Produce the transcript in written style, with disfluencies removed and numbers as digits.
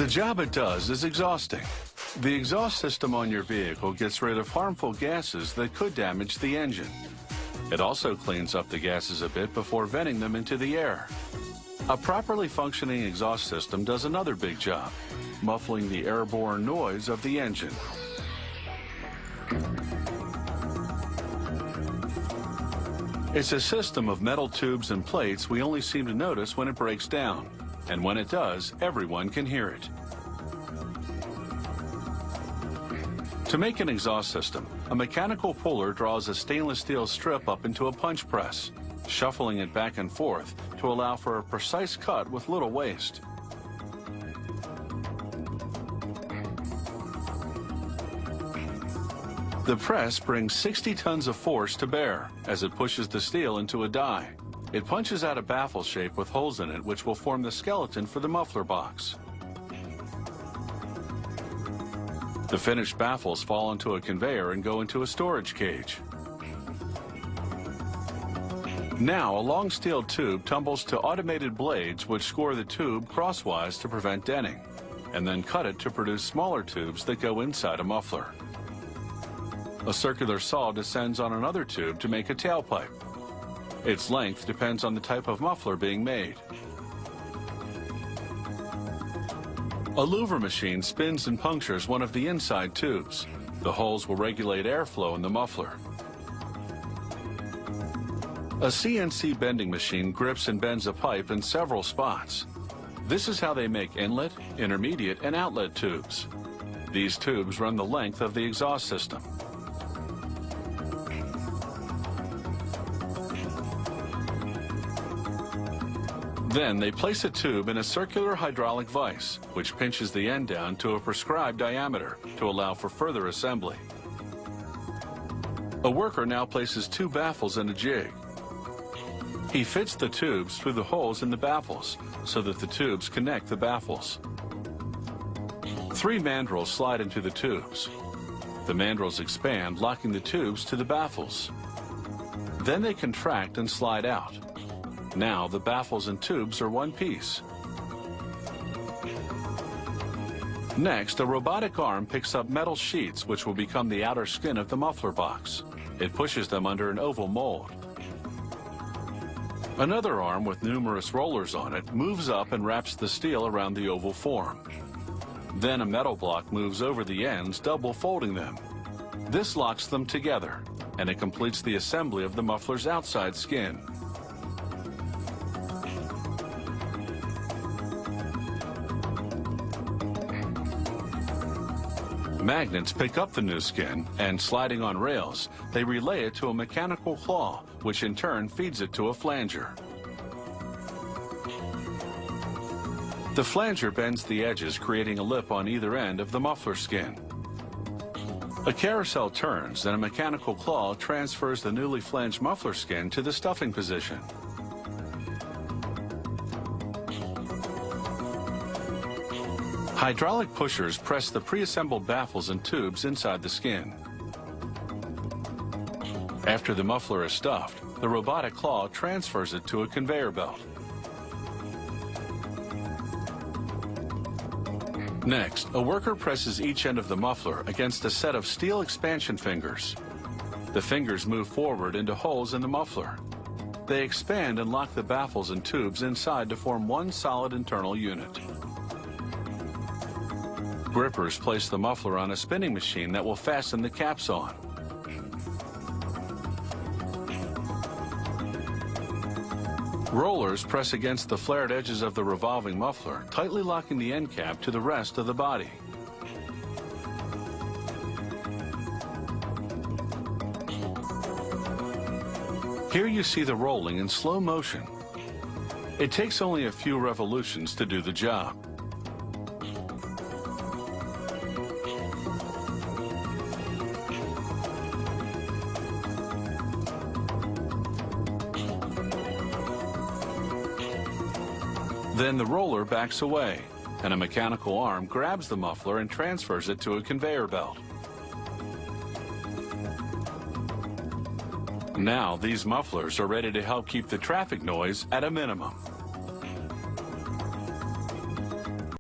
The job it does is exhausting. The exhaust system on your vehicle gets rid of harmful gases that could damage the engine. It also cleans up the gases a bit before venting them into the air. A properly functioning exhaust system does another big job, muffling the airborne noise of the engine. It's a system of metal tubes and plates we only seem to notice when it breaks down. And when it does, everyone can hear it. To make an exhaust system, a mechanical puller draws a stainless steel strip up into a punch press, shuffling it back and forth to allow for a precise cut with little waste. The press brings 60 tons of force to bear as it pushes the steel into a die. It punches out a baffle shape with holes in it which will form the skeleton for the muffler box. The finished baffles fall into a conveyor and go into a storage cage. Now, a long steel tube tumbles to automated blades which score the tube crosswise to prevent denting, and then cut it to produce smaller tubes that go inside a muffler. A circular saw descends on another tube to make a tailpipe. Its length depends on the type of muffler being made. A louver machine spins and punctures one of the inside tubes. The holes will regulate airflow in the muffler. A CNC bending machine grips and bends a pipe in several spots. This is how they make inlet, intermediate, and outlet tubes. These tubes run the length of the exhaust system. Then they place a tube in a circular hydraulic vise, which pinches the end down to a prescribed diameter to allow for further assembly. A worker now places two baffles in a jig. He fits the tubes through the holes in the baffles so that the tubes connect the baffles. 3 mandrels slide into the tubes. The mandrels expand, locking the tubes to the baffles. Then they contract and slide out. Now the baffles and tubes are one piece. Next, a robotic arm picks up metal sheets which will become the outer skin of the muffler box. It pushes them under an oval mold. Another arm with numerous rollers on it moves up and wraps the steel around the oval form. Then a metal block moves over the ends, double folding them. This locks them together, and it completes the assembly of the muffler's outside skin. Magnets pick up the new skin, and sliding on rails, they relay it to a mechanical claw, which in turn feeds it to a flanger. The flanger bends the edges, creating a lip on either end of the muffler skin. A carousel turns, and a mechanical claw transfers the newly flanged muffler skin to the stuffing position. Hydraulic pushers press the pre-assembled baffles and tubes inside the skin. After the muffler is stuffed, the robotic claw transfers it to a conveyor belt. Next, a worker presses each end of the muffler against a set of steel expansion fingers. The fingers move forward into holes in the muffler. They expand and lock the baffles and tubes inside to form one solid internal unit. Grippers place the muffler on a spinning machine that will fasten the caps on. Rollers press against the flared edges of the revolving muffler, tightly locking the end cap to the rest of the body. Here you see the rolling in slow motion. It takes only a few revolutions to do the job. Then the roller backs away, and a mechanical arm grabs the muffler and transfers it to a conveyor belt. Now these mufflers are ready to help keep the traffic noise at a minimum.